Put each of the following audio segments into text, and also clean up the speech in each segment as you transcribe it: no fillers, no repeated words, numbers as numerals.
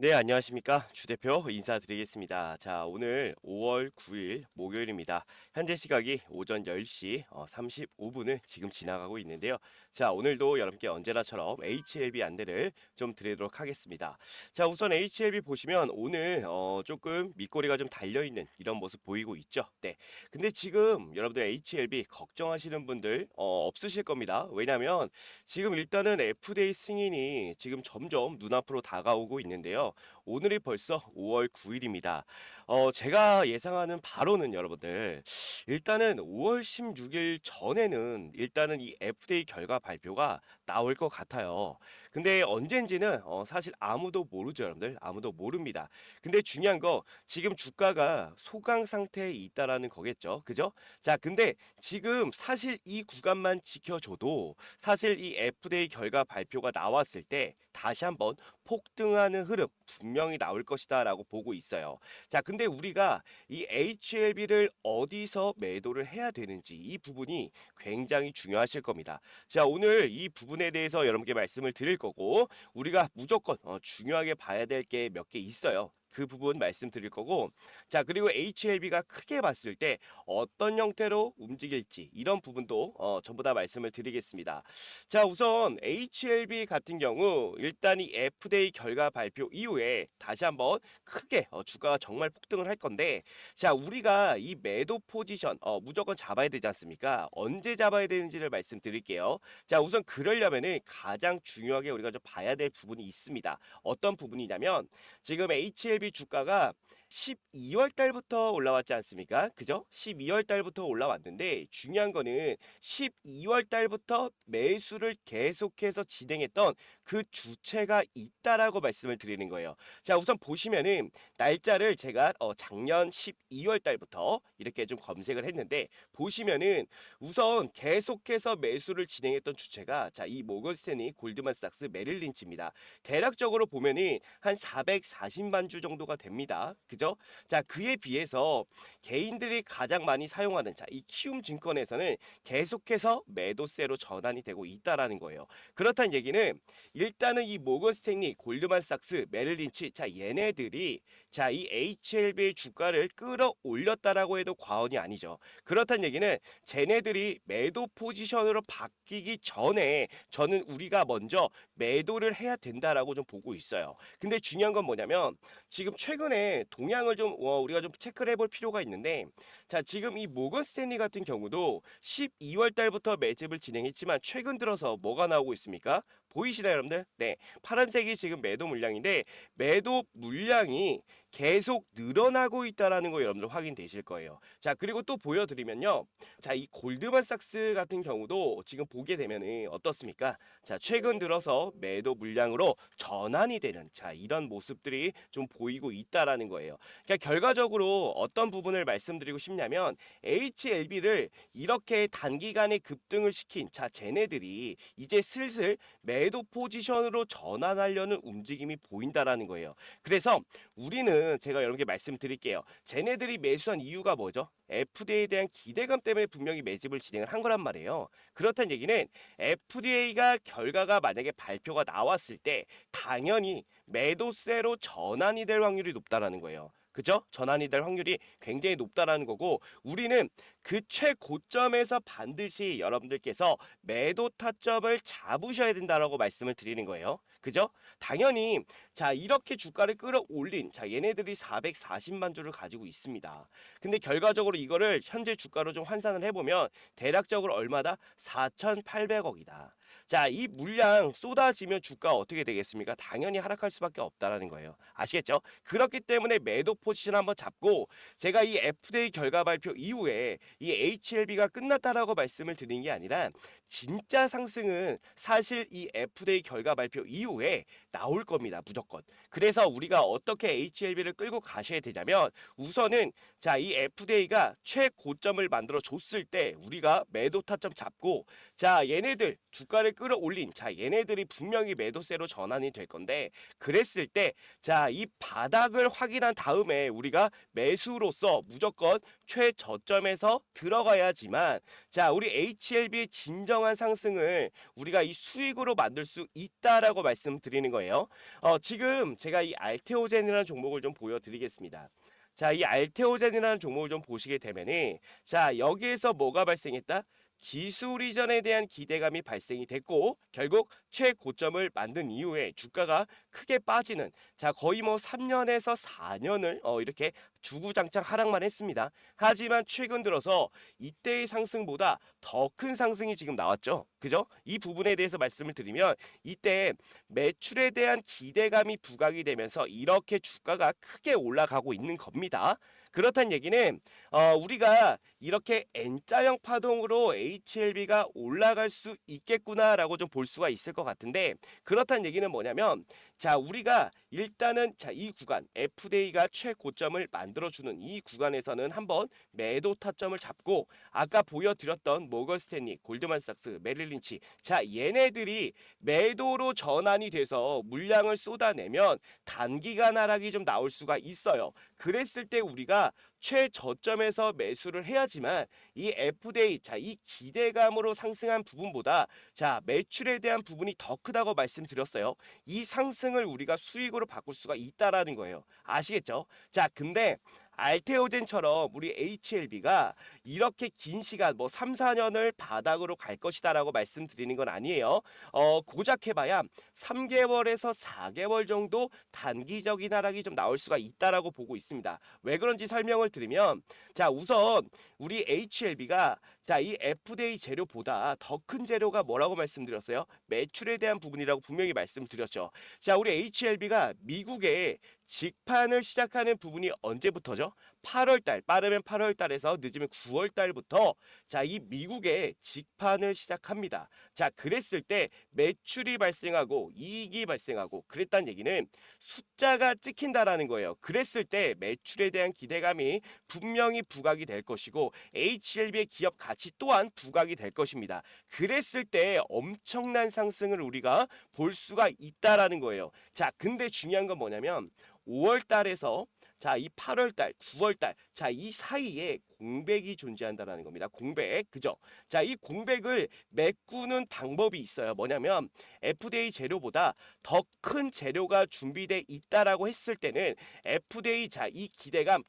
네, 안녕하십니까. 주 대표 인사드리겠습니다. 자, 오늘 5월 9일 목요일입니다. 현재 시각이 오전 10시 35분을 지금 지나가고 있는데요. 자, 오늘도 여러분께 언제나처럼 HLB 안내를 좀 드리도록 하겠습니다. 자, 우선 HLB 보시면 오늘 조금 밑꼬리가 좀 달려있는 이런 모습 보이고 있죠. 네. 근데 지금 여러분들 HLB 걱정하시는 분들 없으실 겁니다. 왜냐하면 지금 일단은 FDA 승인이 지금 점점 눈앞으로 다가오고 있는데요. 오늘이 벌써 5월 9일입니다. 제가 예상하는 바로는 여러분들 일단은 5월 16일 전에는 일단은 이 FDA 결과 발표가 나올 것 같아요. 근데 언젠지는 사실 아무도 모르죠, 여러분들. 아무도 모릅니다. 근데 중요한 거 지금 주가가 소강 상태에 있다라는 거겠죠. 그죠? 자, 근데 지금 사실 이 구간만 지켜줘도 사실 이 FDA 결과 발표가 나왔을 때 다시 한번 폭등하는 흐름 분명히 나올 것이다라고 보고 있어요. 자, 근데 우리가 이 HLB를 어디서 매도를 해야 되는지 이 부분이 굉장히 중요하실 겁니다. 자, 오늘 이 부분에 대해서 여러분께 말씀을 드릴 거고 우리가 무조건 중요하게 봐야 될 게 몇 개 있어요. 그 부분 말씀드릴 거고, 자, 그리고 HLB가 크게 봤을 때 어떤 형태로 움직일지 이런 부분도 전부 다 말씀을 드리겠습니다. 자, 우선 HLB 같은 경우 일단 이 FDA 결과 발표 이후에 다시 한번 크게 주가가 정말 폭등을 할 건데, 자, 우리가 이 매도 포지션 무조건 잡아야 되지 않습니까? 언제 잡아야 되는지를 말씀드릴게요. 자, 우선 그러려면은 가장 중요하게 우리가 좀 봐야 될 부분이 있습니다. 어떤 부분이냐면 지금 HLB 주가가 12월 달부터 올라왔지 않습니까? 그죠? 12월 달부터 올라왔는데 중요한 거는 12월 달부터 매수를 계속해서 진행했던 그 주체가 있다라고 말씀을 드리는 거예요. 자, 우선 보시면은 날짜를 제가 작년 12월 달부터 이렇게 좀 검색을 했는데 보시면은 우선 계속해서 매수를 진행했던 주체가 자, 이 모건스탠리, 골드만삭스, 메릴린치입니다. 대략적으로 보면은 한 440만 주 정도가 됩니다. 그죠? 자, 그에 비해서 개인들이 가장 많이 사용하는 자, 이 키움 증권에서는 계속해서 매도세로 전환이 되고 있다라는 거예요. 그렇다는 얘기는 일단은 이 모건 스탠리, 골드만삭스, 메릴린치, 자, 얘네들이 자, 이 HLB의 주가를 끌어올렸다라고 해도 과언이 아니죠. 그렇다는 얘기는 쟤네들이 매도 포지션으로 바뀌기 전에 저는 우리가 먼저 매도를 해야 된다라고 좀 보고 있어요. 근데 중요한 건 뭐냐면 지금 최근에 동향을 좀 우리가 좀 체크를 해볼 필요가 있는데, 자, 지금 이 모건 스탠리 같은 경우도 12월 달부터 매집을 진행했지만 최근 들어서 뭐가 나오고 있습니까? 보이시나요, 여러분들? 네, 파란색이 지금 매도 물량인데 매도 물량이 계속 늘어나고 있다라는 거 여러분들 확인되실 거예요. 자, 그리고 또 보여드리면요. 자, 이 골드만삭스 같은 경우도 지금 보게 되면은 어떻습니까? 자, 최근 들어서 매도 물량으로 전환이 되는 자, 이런 모습들이 좀 보이고 있다라는 거예요. 그러니까 결과적으로 어떤 부분을 말씀드리고 싶냐면 HLB를 이렇게 단기간에 급등을 시킨 자, 쟤네들이 이제 슬슬 매도 포지션으로 전환하려는 움직임이 보인다라는 거예요. 그래서 우리는 제가 여러분께 말씀드릴게요. 쟤네들이 매수한 이유가 뭐죠? FDA에 대한 기대감 때문에 분명히 매집을 진행을 한 거란 말이에요. 그렇다는 얘기는 FDA가 결과가 만약에 발표가 나왔을 때 당연히 매도세로 전환이 될 확률이 높다라는 거예요. 그죠? 전환이 될 확률이 굉장히 높다라는 거고 우리는 그 최고점에서 반드시 여러분들께서 매도 타점을 잡으셔야 된다라고 말씀을 드리는 거예요. 그죠? 당연히 자, 이렇게 주가를 끌어올린 자, 얘네들이 440만 주를 가지고 있습니다. 근데 결과적으로 이거를 현재 주가로 좀 환산을 해보면 대략적으로 얼마다? 4,800억이다. 자, 이 물량 쏟아지면 주가 어떻게 되겠습니까? 당연히 하락할 수밖에 없다라는 거예요. 아시겠죠? 그렇기 때문에 매도 포지션 한번 잡고 제가 이 FDA 결과 발표 이후에 이 HLB가 끝났다라고 말씀을 드린 게 아니라 진짜 상승은 사실 이 FDA 결과 발표 이후에 나올 겁니다. 무조건. 그래서 우리가 어떻게 HLB를 끌고 가셔야 되냐면 우선은 자, 이 FDA가 최고점을 만들어 줬을 때 우리가 매도 타점 잡고 자, 얘네들 주가 주가를 끌어올린 자 얘네들이 분명히 매도세로 전환이 될 건데 그랬을 때 자 이 바닥을 확인한 다음에 우리가 매수로서 무조건 최저점에서 들어가야지만 자 우리 HLB의 진정한 상승을 우리가 이 수익으로 만들 수 있다라고 말씀드리는 거예요. 지금 제가 이 알테오젠이라는 종목을 좀 보여드리겠습니다. 자, 이 알테오젠이라는 종목을 좀 보시게 되면은 자, 여기에서 뭐가 발생했다? 기술 이전에 대한 기대감이 발생이 됐고 결국 최고점을 만든 이후에 주가가 크게 빠지는 자 거의 뭐 3년에서 4년을 이렇게 주구장창 하락만 했습니다. 하지만 최근 들어서 이때의 상승보다 더 큰 상승이 지금 나왔죠. 그죠? 이 부분에 대해서 말씀을 드리면 이때 매출에 대한 기대감이 부각이 되면서 이렇게 주가가 크게 올라가고 있는 겁니다. 그렇다는 얘기는 우리가 이렇게 N자형 파동으로 HLB가 올라갈 수 있겠구나라고 좀 볼 수가 있을 것 같은데 그렇다는 얘기는 뭐냐면 자 우리가 일단은 자 이 구간 FDA가 최고점을 만들어주는 이 구간에서는 한번 매도 타점을 잡고 아까 보여드렸던 모건스탠리, 골드만삭스, 메릴린치 자 얘네들이 매도로 전환이 돼서 물량을 쏟아내면 단기간 하락이 좀 나올 수가 있어요. 그랬을 때 우리가 최저점에서 매수를 해야지만 이 FDA 이 기대감으로 상승한 부분보다 자 매출에 대한 부분이 더 크다고 말씀드렸어요. 이 상승을 우리가 수익으로 바꿀 수가 있다라는 거예요. 아시겠죠? 자 근데 알테오젠처럼 우리 HLB가 이렇게 긴 시간 뭐 3, 4년을 바닥으로 갈 것이다라고 말씀드리는 건 아니에요. 고작 해봐야 3개월에서 4개월 정도 단기적인 하락이 좀 나올 수가 있다라고 보고 있습니다. 왜 그런지 설명을 드리면 자 우선 우리 HLB가 자 이 FDA 재료보다 더 큰 재료가 뭐라고 말씀드렸어요? 매출에 대한 부분이라고 분명히 말씀드렸죠. 자 우리 HLB가 미국에 직판을 시작하는 부분이 언제부터죠? 8월달 빠르면 8월달에서 늦으면 9월달부터 자 이 미국에 직판을 시작합니다. 자 그랬을 때 매출이 발생하고 이익이 발생하고 그랬다는 얘기는 숫자가 찍힌다라는 거예요. 그랬을 때 매출에 대한 기대감이 분명히 부각이 될 것이고 HLB의 기업 가치 또한 부각이 될 것입니다. 그랬을 때 엄청난 상승을 우리가 볼 수가 있다라는 거예요. 자 근데 중요한 건 뭐냐면 5월 달에서 자, 이 8월 달, 9월 달, 자, 이 사이에 공백이 존재한다라는 겁니다. 공백, 그죠? 자, 이 공백을 메꾸는 방법이 있어요. 뭐냐면 FDA 재료보다 더 큰 재료가 준비돼 있다라고 했을 때는 FDA 자, 이 기대감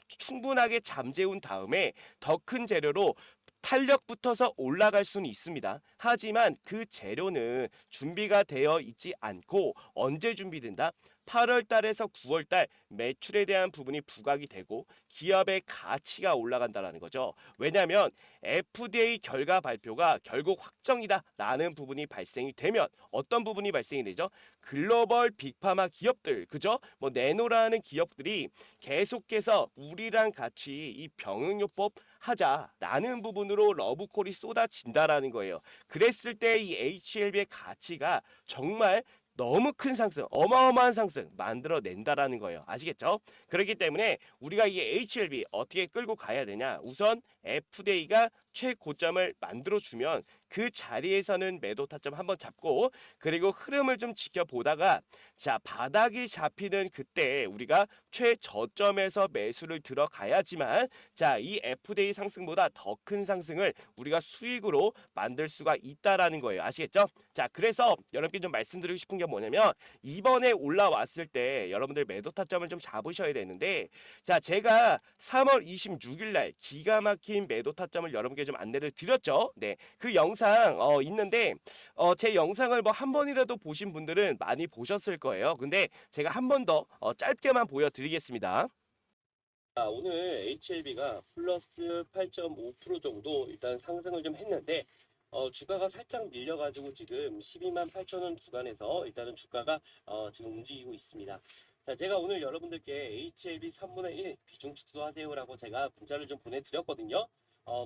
충분하게 잠재운 다음에 더 큰 재료로 탄력 붙어서 올라갈 수는 있습니다. 하지만 그 재료는 준비가 되어 있지 않고 언제 준비된다? 8월 달에서 9월 달 매출에 대한 부분이 부각이 되고 기업의 가치가 올라간다는 거죠. 왜냐하면 FDA 결과 발표가 결국 확정이다 라는 부분이 발생이 되면 어떤 부분이 발생이 되죠? 글로벌 빅파마 기업들 그죠? 뭐 내노라는 기업들이 계속해서 우리랑 같이 이 병응요법 하자라는 부분으로 러브콜이 쏟아진다라는 거예요. 그랬을 때 이 HLB의 가치가 정말 너무 큰 상승, 어마어마한 상승 만들어낸다라는 거예요. 아시겠죠? 그렇기 때문에 우리가 이 HLB 어떻게 끌고 가야 되냐? 우선 FDA가 최고점을 만들어주면 그 자리에서는 매도 타점 한번 잡고 그리고 흐름을 좀 지켜보다가 자 바닥이 잡히는 그때 우리가 최저점에서 매수를 들어가야지만 자 이 FDA 상승보다 더 큰 상승을 우리가 수익으로 만들 수가 있다라는 거예요. 아시겠죠? 자 그래서 여러분께 좀 말씀드리고 싶은 게 뭐냐면 이번에 올라왔을 때 여러분들 매도 타점을 좀 잡으셔야 되는데 자 제가 3월 26일 날 기가 막힌 매도 타점을 여러분께 좀 안내를 드렸죠. 네, 그 영상 있는데 제 영상을 뭐 한 번이라도 보신 분들은 많이 보셨을 거예요. 근데 제가 한 번 더 짧게만 보여드리겠습니다. 자, 오늘 HLB가 플러스 8.5% 정도 일단 상승을 좀 했는데 주가가 살짝 밀려가지고 지금 12만 8천 원 구간에서 일단은 주가가 지금 움직이고 있습니다. 자, 제가 오늘 여러분들께 HLB 3분의 1 비중 축소하세요라고 제가 문자를 좀 보내드렸거든요.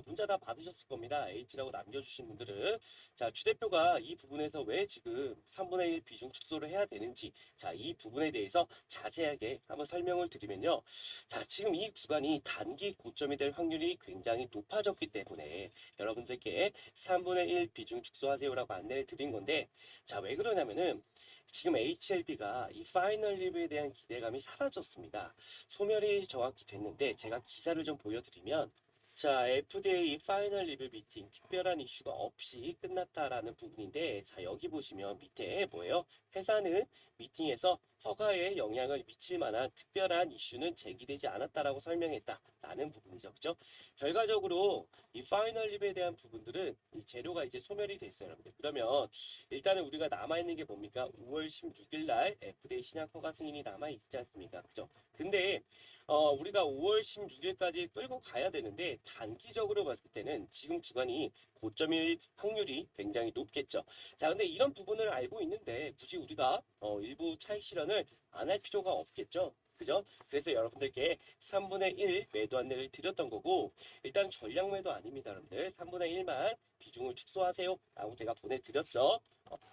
문자 다 받으셨을 겁니다. H라고 남겨주신 분들은. 자, 주 대표가 이 부분에서 왜 지금 3분의 1 비중 축소를 해야 되는지, 자, 이 부분에 대해서 자세하게 한번 설명을 드리면요. 자, 지금 이 구간이 단기 고점이 될 확률이 굉장히 높아졌기 때문에 여러분들께 3분의 1 비중 축소하세요라고 안내를 드린 건데, 자, 왜 그러냐면은 지금 HLB가 이 파이널 리뷰에 대한 기대감이 사라졌습니다. 소멸이 정확히 됐는데 제가 기사를 좀 보여드리면, 자, FDA 파이널 리뷰 미팅 특별한 이슈가 없이 끝났다라는 부분인데, 자, 여기 보시면 밑에 뭐예요? 회사는 미팅에서 허가에 영향을 미칠 만한 특별한 이슈는 제기되지 않았다라고 설명했다라는 부분이죠. 그죠? 결과적으로 이 파이널 리뷰에 대한 부분들은 이 재료가 이제 소멸이 됐어요, 여러분들. 그러면 일단은 우리가 남아있는 게 뭡니까? 5월 16일 날 FDA 신약 허가 승인이 남아있지 않습니까? 그죠? 근데 우리가 5월 16일까지 끌고 가야 되는데 단기적으로 봤을 때는 지금 구간이 고점일 확률이 굉장히 높겠죠. 자, 근데 이런 부분을 알고 있는데 굳이 우리가 일부 차익 실현을 안 할 필요가 없겠죠. 그죠? 그래서 여러분들께 3분의 1 매도 안내를 드렸던 거고, 일단 전량 매도 아닙니다, 여러분들. 3분의 1만 비중을 축소하세요 라고 제가 보내드렸죠.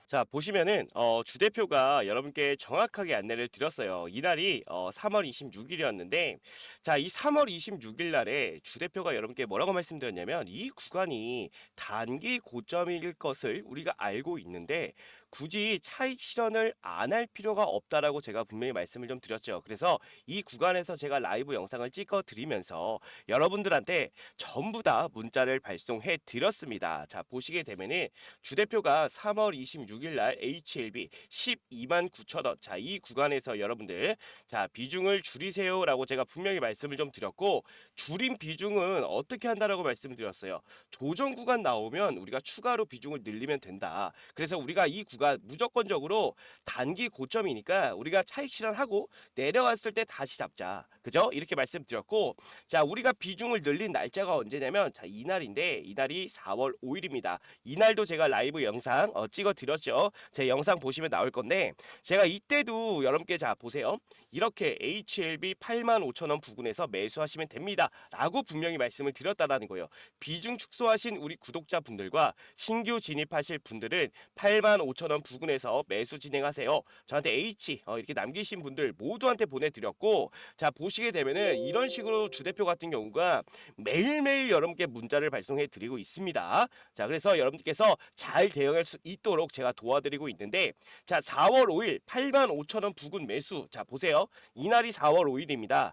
자, 보시면은 주 대표가 여러분께 정확하게 안내를 드렸어요. 이날이 3월 26일이었는데, 자, 이 3월 26일 날에 주 대표가 여러분께 뭐라고 말씀드렸냐면, 이 구간이 단기 고점일 것을 우리가 알고 있는데 굳이 차익 실현을 안 할 필요가 없다라고 제가 분명히 말씀을 좀 드렸죠. 그래서 이 구간에서 제가 라이브 영상을 찍어 드리면서 여러분들한테 전부 다 문자를 발송해 드렸습니다. 자, 보시게 되면은 주 대표가 3월 26일 날 HLB 12만 9천 원. 자, 이 구간에서 여러분들, 자, 비중을 줄이세요라고 제가 분명히 말씀을 좀 드렸고, 줄인 비중은 어떻게 한다라고 말씀을 드렸어요. 조정 구간 나오면 우리가 추가로 비중을 늘리면 된다. 그래서 우리가 이 구간 무조건적으로 단기 고점이니까 우리가 차익 실현하고 내려왔을 때 다시 잡자. 그죠? 이렇게 말씀드렸고, 자, 우리가 비중을 늘린 날짜가 언제냐면, 자, 이날인데, 이날이 4월 5일입니다. 이날도 제가 라이브 영상 찍어 드렸죠. 제 영상 보시면 나올 건데, 제가 이때도 여러분께, 자, 보세요. 이렇게 HLB 8만 5천 원 부근에서 매수하시면 됩니다. 라고 분명히 말씀을 드렸다라는 거예요. 비중 축소하신 우리 구독자분들과 신규 진입하실 분들은 8만 5천 원 부근에서 매수 진행하세요. 저한테 H 이렇게 남기신 분들 모두한테 보내드렸고, 자, 보시게 되면은 이런 식으로 주 대표 같은 경우가 매일매일 여러분께 문자를 발송해 드리고 있습니다. 자, 그래서 여러분들께서 잘 대응할 수 있도록 제가 도와드리고 있는데, 자, 4월 5일 8만 5천 원 부근 매수. 자, 보세요. 이날이 4월 5일입니다.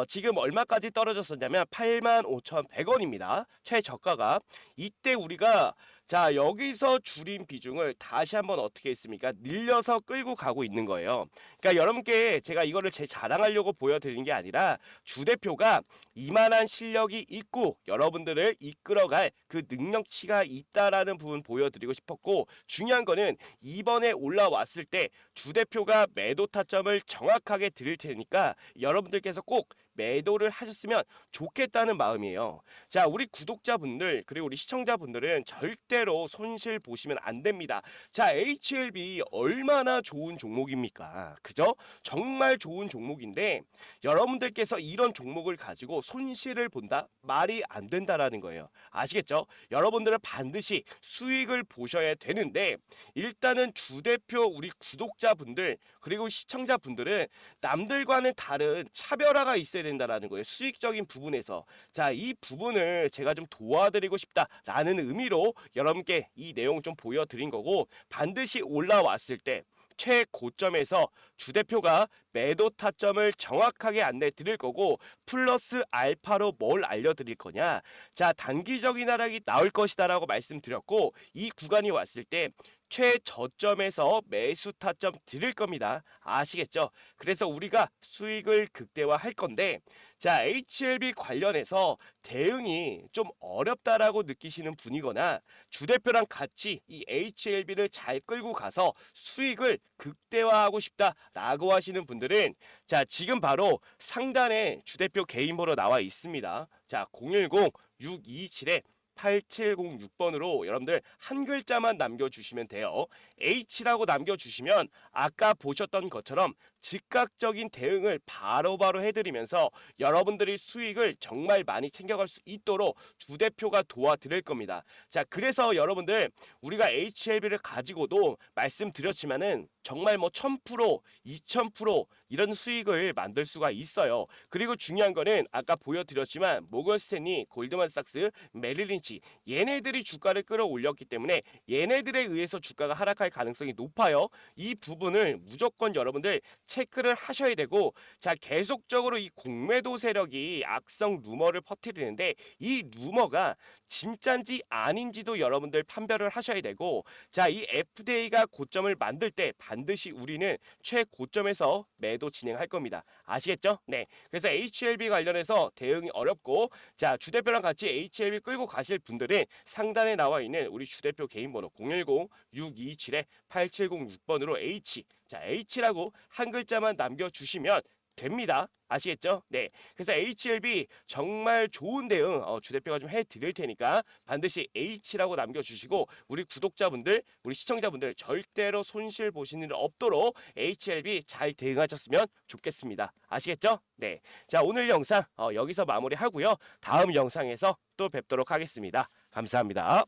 지금 얼마까지 떨어졌었냐면 85,100원입니다. 최저가가. 이때 우리가, 자, 여기서 줄인 비중을 다시 한번 어떻게 했습니까? 늘려서 끌고 가고 있는 거예요. 그러니까 여러분께 제가 이거를 제 자랑하려고 보여드린 게 아니라 주 대표가 이만한 실력이 있고 여러분들을 이끌어갈 그 능력치가 있다라는 부분 보여드리고 싶었고, 중요한 거는 이번에 올라왔을 때 주 대표가 매도 타점을 정확하게 드릴 테니까 여러분들께서 꼭 매도를 하셨으면 좋겠다는 마음이에요. 자, 우리 구독자분들 그리고 우리 시청자분들은 절대로 손실 보시면 안 됩니다. 자, HLB 얼마나 좋은 종목입니까? 그죠? 정말 좋은 종목인데 여러분들께서 이런 종목을 가지고 손실을 본다? 말이 안 된다라는 거예요. 아시겠죠? 여러분들은 반드시 수익을 보셔야 되는데, 일단은 주 대표 우리 구독자분들 그리고 시청자분들은 남들과는 다른 차별화가 있어야 된다라는 거예요. 수익적인 부분에서. 자, 이 부분을 제가 좀 도와드리고 싶다라는 의미로 여러분께 이 내용 좀 보여드린 거고, 반드시 올라왔을 때 최고점에서 주 대표가 매도 타점을 정확하게 안내 드릴 거고, 플러스 알파로 뭘 알려드릴 거냐. 자, 단기적인 하락이 나올 것이다라고 말씀드렸고, 이 구간이 왔을 때 최저점에서 매수 타점 드릴 겁니다. 아시겠죠? 그래서 우리가 수익을 극대화할 건데, 자, HLB 관련해서 대응이 좀 어렵다라고 느끼시는 분이거나 주 대표랑 같이 이 HLB를 잘 끌고 가서 수익을 극대화하고 싶다라고 하시는 분들은, 자, 지금 바로 상단에 주 대표 개인 번호 나와 있습니다. 자, 010-627에 8706번으로 여러분들 한 글자만 남겨주시면 돼요. H라고 남겨주시면 아까 보셨던 것처럼 즉각적인 대응을 바로바로 해드리면서 여러분들이 수익을 정말 많이 챙겨갈 수 있도록 주 대표가 도와드릴 겁니다. 자, 그래서 여러분들 우리가 HLB를 가지고도 말씀드렸지만은 정말 뭐 1000%, 2000% 이런 수익을 만들 수가 있어요. 그리고 중요한 거는 아까 보여드렸지만 모건 스탠리, 골드만삭스, 메릴린치 얘네들이 주가를 끌어올렸기 때문에 얘네들에 의해서 주가가 하락할 가능성이 높아요. 이 부분을 무조건 여러분들 체크를 하셔야 되고, 자, 계속적으로 이 공매도 세력이 악성 루머를 퍼뜨리는데 이 루머가 진짠지 아닌지도 여러분들 판별을 하셔야 되고, 자, 이 FDA가 고점을 만들 때 반드시 우리는 최고점에서 매도 진행할 겁니다. 아시겠죠? 네. 그래서 HLB 관련해서 대응이 어렵고, 자, 주대표랑 같이 HLB 끌고 가실 분들은 상단에 나와 있는 우리 주대표 개인 번호 010-627-8706번으로 H, 자, H라고 한 글자만 남겨주시면 됩니다. 아시겠죠? 네. 그래서 HLB 정말 좋은 대응 주대표가 좀 해드릴 테니까 반드시 H라고 남겨주시고, 우리 구독자분들, 우리 시청자분들 절대로 손실 보시는 일 없도록 HLB 잘 대응하셨으면 좋겠습니다. 아시겠죠? 네. 자, 오늘 영상 여기서 마무리하고요. 다음 영상에서 또 뵙도록 하겠습니다. 감사합니다.